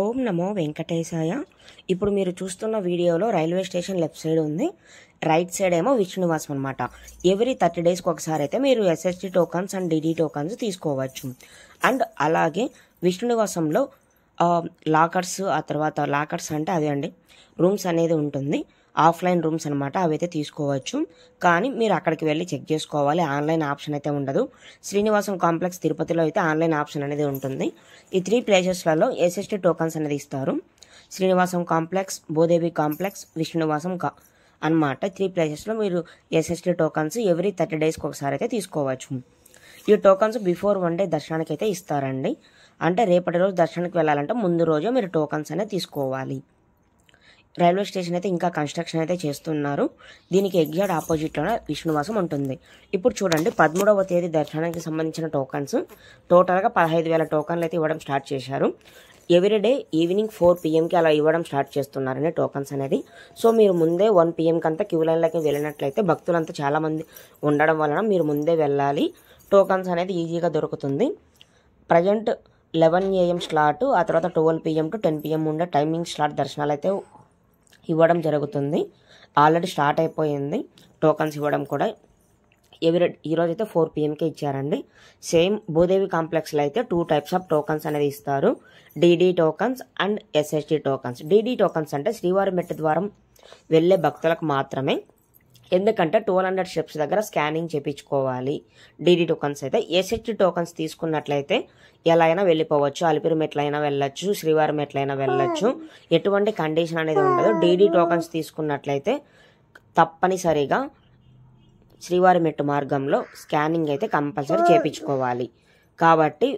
ఓం నమో వెంకటేశాయ. ఇప్పుడు మీరు చూస్తున్న వీడియోలో రైల్వే స్టేషన్ లెఫ్ట్ సైడ్ ఉంది, రైట్ సైడ్ ఏమో విష్ణునివాసం అనమాట. ఎవ్రీ 30 డేస్కి ఒకసారి అయితే మీరు SST tokens and DD tokens తీసుకోవచ్చు. అండ్ అలాగే విష్ణునివాసంలో లాకర్స్, ఆ తర్వాత లాకర్స్ అంటే అదే అండి రూమ్స్ అనేది ఉంటుంది, ఆఫ్లైన్ రూమ్స్ అనమాట. అవైతే తీసుకోవచ్చు, కానీ మీరు అక్కడికి వెళ్ళి చెక్ చేసుకోవాలి. ఆన్లైన్ ఆప్షన్ అయితే ఉండదు. శ్రీనివాసం కాంప్లెక్స్ తిరుపతిలో అయితే ఆన్లైన్ ఆప్షన్ అనేది ఉంటుంది. ఈ 3 ప్లేసెస్లలో ఎస్ఎస్టీ టోకన్స్ అనేది ఇస్తారు. శ్రీనివాసం కాంప్లెక్స్, భూదేవి కాంప్లెక్స్, విష్ణునివాసం అనమాట. 3 ప్లేసెస్లో మీరు ఎస్ఎస్టీ టోకన్స్ ఎవ్రీ 30 డేస్కి ఒకసారి అయితే తీసుకోవచ్చు. ఈ టోకన్స్ బిఫోర్ 1 డే దర్శనానికి అయితే ఇస్తారండి. అంటే రేపటి రోజు దర్శనానికి వెళ్ళాలంటే ముందు రోజే మీరు టోకన్స్ అనేది తీసుకోవాలి. రైల్వే స్టేషన్ అయితే ఇంకా కన్స్ట్రక్షన్ అయితే చేస్తున్నారు. దీనికి ఎగ్జాక్ట్ ఆపోజిట్లోనే విష్ణునివాసం ఉంటుంది. ఇప్పుడు చూడండి, 13వ తేదీ దర్శనానికి సంబంధించిన టోకన్స్ టోటల్గా 15,000 టోకన్లు అయితే ఇవ్వడం స్టార్ట్ చేశారు. ఎవ్రీడే ఈవినింగ్ 4 PM అలా ఇవ్వడం స్టార్ట్ చేస్తున్నారండి టోకన్స్ అనేది. సో మీరు ముందే 1 PM అంతా క్యూ లైన్లోకి వెళ్ళినట్లయితే భక్తులంతా చాలామంది ఉండడం వలన మీరు ముందే వెళ్ళాలి. టోకన్స్ అనేది ఈజీగా దొరుకుతుంది. ప్రజెంట్ 11 AM స్లాట్, ఆ తర్వాత 12 PM to 10 PM ఉండే టైమింగ్ స్లాట్ దర్శనాలు అయితే ఇవ్వడం జరుగుతుంది. ఆల్రెడీ స్టార్ట్ అయిపోయింది టోకన్స్ ఇవ్వడం కూడా. ఈరోజు అయితే 4 PMకే ఇచ్చారండి. సేమ్ భూదేవి కాంప్లెక్స్లో అయితే 2 టైప్స్ ఆఫ్ టోకన్స్ అనేది ఇస్తారు, DD tokens and SST tokens. DD tokens అంటే శ్రీవారి మెట్టు ద్వారం వెళ్ళే భక్తులకు మాత్రమే, ఎందుకంటే 1200 స్టెప్స్ దగ్గర స్కానింగ్ చేయించుకోవాలి. డిడి టోకన్స్ అయితే. ఎస్ఎస్టీ టోకన్స్ తీసుకున్నట్లయితే ఎలా అయినా వెళ్ళిపోవచ్చు, అలిపిరి మెట్లైనా వెళ్ళొచ్చు, శ్రీవారి మెట్లైనా వెళ్ళొచ్చు, ఎటువంటి కండిషన్ అనేది ఉండదు. డిడి టోకన్స్ తీసుకున్నట్లయితే తప్పనిసరిగా శ్రీవారి మెట్టు మార్గంలో స్కానింగ్ అయితే కంపల్సరీ చేయించుకోవాలి. కాబట్టి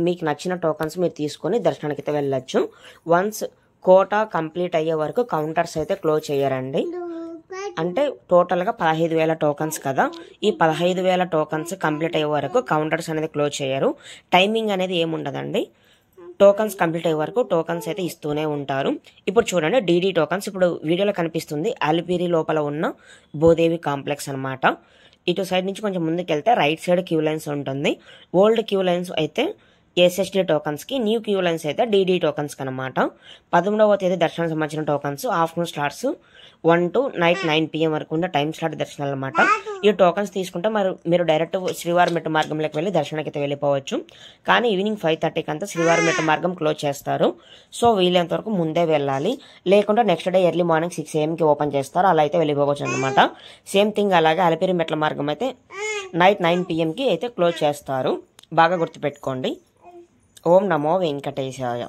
మీకు నచ్చిన టోకన్స్ మీరు తీసుకొని దర్శనానికి అయితే వెళ్ళొచ్చు. వన్స్ కోటా కంప్లీట్ అయ్యే వరకు కౌంటర్స్ అయితే క్లోజ్ చేయరండి. అంటే టోటల్గా 15,000 టోకన్స్ కదా, ఈ 15,000 టోకన్స్ కంప్లీట్ అయ్యే వరకు కౌంటర్స్ అనేది క్లోజ్ చేయరు. టైమింగ్ అనేది ఏముండదండి. టోకన్స్ కంప్లీట్ అయ్యే వరకు టోకన్స్ అయితే ఇస్తూనే ఉంటారు. ఇప్పుడు చూడండి, డిడి టోకన్స్ ఇప్పుడు వీడియోలో కనిపిస్తుంది అలిపిరి లోపల ఉన్న భూదేవి కాంప్లెక్స్ అనమాట. ఇటు సైడ్ నుంచి కొంచెం ముందుకు వెళ్తే రైట్ సైడ్ క్యూ లైన్స్ ఉంటుంది. ఓల్డ్ క్యూ లైన్స్ అయితే ఎస్ఎస్టీ టోకన్స్కి, న్యూ క్యూ లైన్స్ అయితే డిడి టోకన్స్కి అనమాట. 13వ తేదీ దర్శనానికి సంబంధించిన tokens afternoon slots 1 to night 9 PM వరకు ఉండే టైం స్లాట్ దర్శనాలు అనమాట. ఈ టోకన్స్ తీసుకుంటే మీరు డైరెక్ట్ శ్రీవారి మెట్టు మార్గంలోకి వెళ్ళి దర్శనానికి అయితే వెళ్ళిపోవచ్చు. కానీ ఈవినింగ్ 5:30కి అంతా శ్రీవారి మెట్టు మార్గం క్లోజ్ చేస్తారు. సో వీలైనంత వరకు ముందే వెళ్ళాలి, లేకుంటే next day early morning 6 AM open చేస్తారు, అలా అయితే వెళ్ళిపోవచ్చు అనమాట. సేమ్ థింగ్ అలాగే అలిపిరి మెట్ల మార్గం అయితే నైట్ 9 PM అయితే క్లోజ్ చేస్తారు. బాగా గుర్తుపెట్టుకోండి. ఓం నమో వెంకటేశాయ.